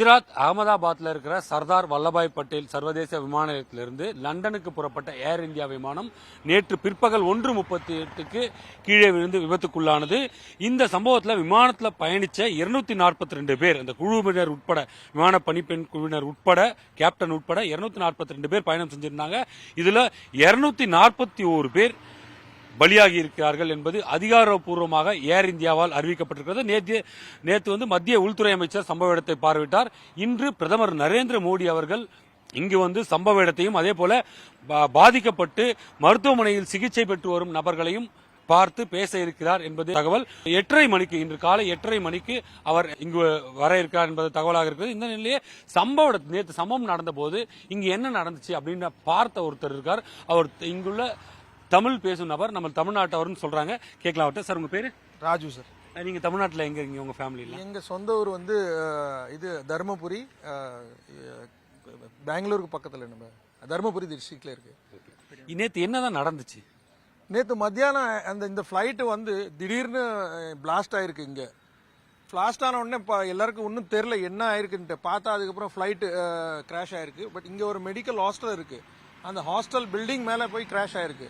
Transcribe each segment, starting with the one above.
குஜராத் அகமதாபாத்தில் இருக்கிற சர்தார் வல்லபாய் பட்டேல் சர்வதேச விமான நிலையத்திலிருந்து லண்டனுக்கு புறப்பட்ட ஏர் இந்தியா விமானம் நேற்று பிற்பகல் 1:38க்கு கீழே விழுந்து விபத்துக்குள்ளானது. இந்த சம்பவத்தில் விமானத்தில் பயணிச்ச 242 பேர், அந்த குழுவினர் உட்பட, விமான பணிப்பெண் குழுவினர் உட்பட, கேப்டன் உட்பட 242 பேர் பயணம் செஞ்சிருந்தாங்க. இதுல 241 பேர் பலியாகி இருக்கிறார்கள் என்பது அதிகாரப்பூர்வமாக ஏர் இந்தியாவால் அறிவிக்கப்பட்டிருக்கிறது. நேற்று மத்திய உள்துறை அமைச்சர் சம்பவ இடத்தை பார்வையிட்டார். இன்று பிரதமர் நரேந்திர மோடி அவர்கள் இங்கு சம்பவ இடத்தையும் அதே போல பாதிக்கப்பட்டு மருத்துவமனையில் சிகிச்சை பெற்று வரும் நபர்களையும் பார்த்து பேச இருக்கிறார் என்பது தகவல். 8:30 மணிக்கு, இன்று காலை 8:30 மணிக்கு அவர் இங்கு வர இருக்கிறார் என்பது தகவலாக இருக்கிறது. இந்த நிலையிலே நேற்று சம்பவம் நடந்த போது இங்கு என்ன நடந்துச்சு அப்படின்னு பார்த்த ஒருத்தர் இருக்கார். அவர் இங்குள்ள தமிழ் பேசும் நபர், நம்ம தமிழ்நாட்டவர்னு சொல்றாங்க. கேட்கலாம். சார், உங்க பேரு? ராஜு சார். நீங்க தமிழ்நாட்டில் எங்க இருக்கீங்க? உங்க ஃபேமிலியில? எங்க சொந்த ஊர் இது தர்மபுரி, பெங்களூருக்கு பக்கத்துல, நம்ம தர்மபுரி டிஸ்ட்ரிக்ட்ல இருக்கு. நேற்று என்னதான் நடந்துச்சு? நேற்று மத்தியானம் இந்த ஃபிளைட் திடீர்னு பிளாஸ்ட் ஆயிருக்கு. இங்க பிளாஸ்ட் ஆன உடனே எல்லாருக்கும் ஒன்றும் தெரியல என்ன ஆயிருக்குன்ட்டு. பார்த்தா அதுக்கப்புறம் ஃபிளைட் கிராஷ் ஆயிருக்கு. பட் இங்க ஒரு மெடிக்கல் ஹாஸ்டல் இருக்கு, அந்த ஹாஸ்டல் பில்டிங் மேல போய் கிராஷ் ஆயிருக்கு.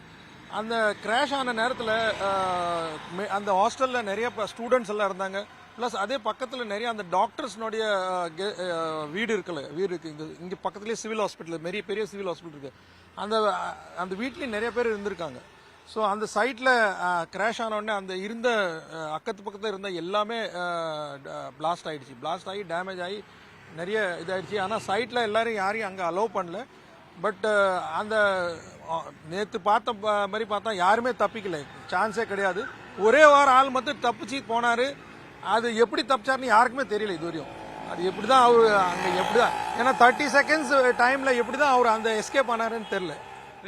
அந்த கிராஷ் ஆன நேரத்தில் அந்த ஹாஸ்டலில் நிறைய ஸ்டூடெண்ட்ஸ் எல்லாம் இருந்தாங்க. ப்ளஸ் அதே பக்கத்தில் நிறைய அந்த டாக்டர்ஸ்னுடைய வீடு இருக்கு. இங்கே பக்கத்துலேயே சிவில் ஹாஸ்பிட்டல், பெரிய சிவில் ஹாஸ்பிட்டல் இருக்கு. அந்த வீட்லேயும் நிறைய பேர் இருந்திருக்காங்க. ஸோ அந்த சைட்டில் கிராஷ் ஆன உடனே அந்த இருந்த அக்கத்து பக்கத்தில் இருந்த எல்லாமே பிளாஸ்ட் ஆகி டேமேஜ் ஆகி நிறைய இதாயிடுச்சு. ஆனால் சைட்டில் யாரையும் அங்கே அலோவ் பண்ணல. பட் அந்த நேற்று பார்த்தா யாருமே தப்பிக்கல, சான்ஸே கிடையாது. ஒரே ஆள் மட்டும் தப்பிச்சு போனாரு. அது எப்படி தப்பிச்சாருன்னு யாருக்குமே தெரியல இதுவரையும். அது எப்படிதான் அவரு அங்க எப்படிதான், ஏன்னா 30 செகண்ட்ஸ் டைம்ல எப்படிதான் அவர் அந்த எஸ்கேப் ஆனாருன்னு தெரியல.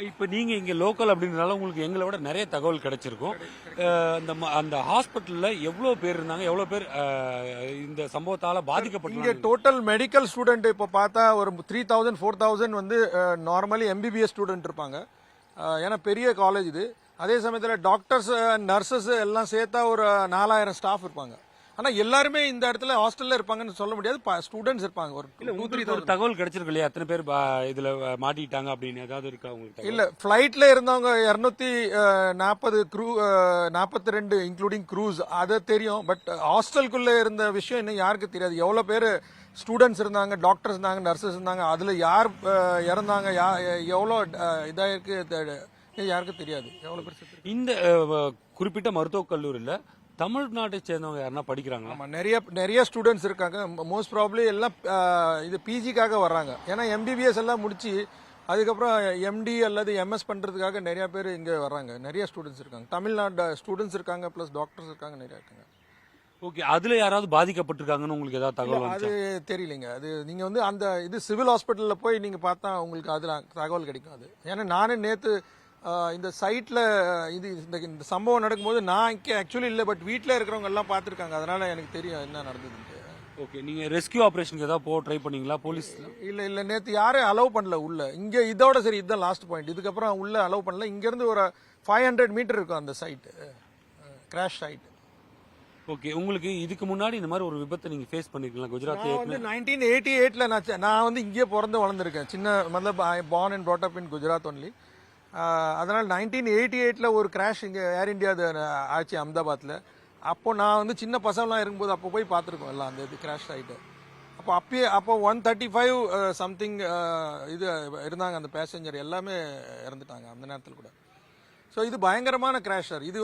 இப்ப நீங்க இங்க லோக்கல் அப்படின்றதால உங்களுக்கு எங்களை விட நிறைய தகவல் கிடைச்சிருக்கும். அந்த ஹாஸ்பிட்டல்ல எவ்வளவு பேர் இருந்தாங்க, எவ்வளவு பேர் இந்த சம்பவத்தால பாதிக்கப்பட்டாங்க? இங்க டோட்டல் மெடிக்கல் ஸ்டூடெண்ட் இப்ப பார்த்தா ஒரு 3000 4000 நார்மலி MBBS ஸ்டூடெண்ட் இருப்பாங்க. ஏன்னா பெரிய காலேஜ் இது. அதே சமயத்தில் டாக்டர்ஸ், நர்சஸ் எல்லாம் சேர்த்தா ஒரு 4000 ஸ்டாஃப் இருப்பாங்க. ஆனா எல்லாருமே இந்த இடத்துல ஹாஸ்டல்ல இருப்பாங்கன்னு சொல்ல முடியாது, ஸ்டூடெண்ட்ஸ் இருப்பாங்க. ஒரு 2-3 தகவல் கிடைச்சிருக்கு இல்லையா? எத்தனை பேர் இதுல மாட்டிட்டாங்க அப்படின்னு ஏதாவது இருக்கா உங்களுக்கு? இல்ல, பிளைட்ல இருந்தவங்க 240 42 இன்க்ளூடிங் க்ரூஸ், அது தெரியும். பட் ஹாஸ்டலுக்குள்ள இருந்த விஷயம் இன்னும் யாருக்கு தெரியாது. எவ்வளவு பேர் ஸ்டூடெண்ட்ஸ் இருந்தாங்க, டாக்டர்ஸ் இருந்தாங்க, நர்சஸ் இருந்தாங்க, அதுல யார் இறந்தாங்க, எவ்வளவு இதாயிருக்கு யாருக்கும் தெரியாது. எவ்வளவு பேர் இந்த குறிப்பிட்ட மருத்துவக் கல்லூரியில தமிழ்நாட்டை சேர்ந்தவங்க யாருன்னா படிக்கிறாங்க? ஆமா, நிறைய ஸ்டூடெண்ட்ஸ் இருக்காங்க. மோஸ்ட் ப்ராபப்லி எல்லாம் இது பிஜிக்காக வர்றாங்க. ஏன்னா MBBS எல்லாம் முடிச்சு அதுக்கப்புறம் MD அல்லது MS பண்றதுக்காக நிறைய பேர் இங்க வர்றாங்க. நிறைய ஸ்டூடெண்ட்ஸ் இருக்காங்க, தமிழ்நாடு ஸ்டூடெண்ட்ஸ் இருக்காங்க, பிளஸ் டாக்டர்ஸ் இருக்காங்க, நிறைய இருக்காங்க. ஓகே, அதுல யாராவது பாதிக்கப்பட்டிருக்காங்கன்னு உங்களுக்கு ஏதாவது தகவல்? அது தெரியலங்க. அது நீங்க அந்த இது சிவில் ஹாஸ்பிட்டல்ல போய் நீங்க பார்த்தா உங்களுக்கு அதுல தகவல் கிடைக்கும். அது ஏன்னா நானே நேத்து இந்த சைட்ல இந்த சம்பவம் நடக்கும்போது நான் இங்கே ஆக்சுவலி இல்லை, பட் வீட்டில் இருக்கிறவங்க எல்லாம் பார்த்துருக்காங்க. அதனால எனக்கு தெரியும் என்ன நடந்ததுன்னு. ஓகே, நீங்க ரெஸ்கியூ ஆபரேஷனுக்கு ஏதாவது ட்ரை பண்ணீங்களா? போலீஸ் இல்ல நேற்று யாரும் அலோவ் பண்ணல உள்ள. இங்க இதோட சரி, இதுதான் லாஸ்ட் பாயிண்ட். இதுக்கப்புறம் உள்ள அலோவ் பண்ணல. இங்க இருந்து ஒரு 500 மீட்டர் இருக்கும் அந்த சைட், கிராஷ் சைட். ஓகே, உங்களுக்கு இதுக்கு முன்னாடி இந்த மாதிரி ஒரு விபத்தை நீங்க ஃபேஸ் பண்ணிருக்கீங்களா? குஜராத் 1988ல நான் இங்கே பிறந்து வளர்ந்துருக்கேன். born and brought up in Gujarat only. அதனால் 1988ல ஒரு கிராஷ் இங்கே ஏர் இந்தியா ஆச்சு அஹமதாபாத்தில். அப்போ நான் சின்ன பசங்களாம் இருக்கும்போது அப்போ போய் பார்த்துருக்கோம் எல்லாம் அந்த கிராஷ் ஆகிட்டு. அப்போ 135 சம்திங் இது இருந்தாங்க, அந்த பேசஞ்சர் எல்லாமே இறந்துட்டாங்க அந்த நேரத்தில் கூட. ஸோ இது பயங்கரமான கிராஷ் சார். இது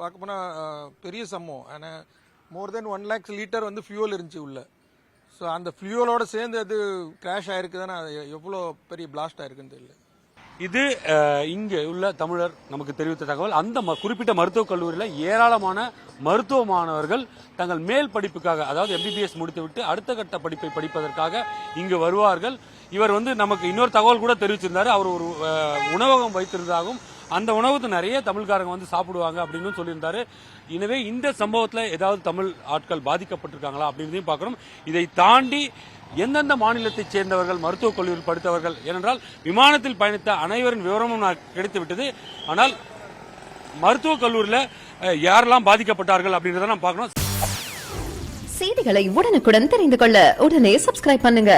பார்க்க போனால் பெரிய சம்பவம். ஆனால் மோர் தென் 1 lakhs லிட்டர் ஃபியூவல் இருந்துச்சு உள்ள. ஸோ அந்த ஃபியூவலோட சேர்ந்து அது கிராஷ் ஆயிருக்குதானே, எவ்வளோ பெரிய பிளாஸ்ட் ஆயிருக்குன்னு தெரியல. இது இங்கு உள்ள தமிழர் நமக்கு தெரிவித்த தகவல். அந்த குறிப்பிட்ட மருத்துவக் கல்லூரியில் ஏராளமான மருத்துவ மாணவர்கள் தங்கள் மேல் படிப்புக்காக, அதாவது MBBS முடித்துவிட்டு அடுத்த கட்ட படிப்பை படிப்பதற்காக இங்கு வருவார்கள். இவர் நமக்கு இன்னொரு தகவல் கூட தெரிவிச்சிருந்தாரு. அவர் ஒரு உணவகம் வைத்திருந்தாகவும் அந்த உணவுக்கு நிறைய தமிழ்காரங்க சாப்பிடுவாங்க அப்படின்னு சொல்லியிருந்தாரு. எனவே இந்த சம்பவத்தில் ஏதாவது தமிழ் ஆட்கள் பாதிக்கப்பட்டிருக்காங்களா அப்படின்றதையும் பார்க்கணும். இதை தாண்டி எந்தெந்த மாநிலத்தைச் சேர்ந்தவர்கள் மருத்துவக் கல்லூரியில் படித்தவர்கள், ஏனென்றால் விமானத்தில் பயணித்த அனைவரின் விவரமும் கிடைத்துவிட்டது. ஆனால் மருத்துவக் கல்லூரியில் யாரெல்லாம் பாதிக்கப்பட்டார்கள் அப்படின்றத நாம் பார்க்கணும். செய்திகளை உடனுக்குடன் தெரிந்து கொள்ள உடனே சப்ஸ்கிரைப் பண்ணுங்க.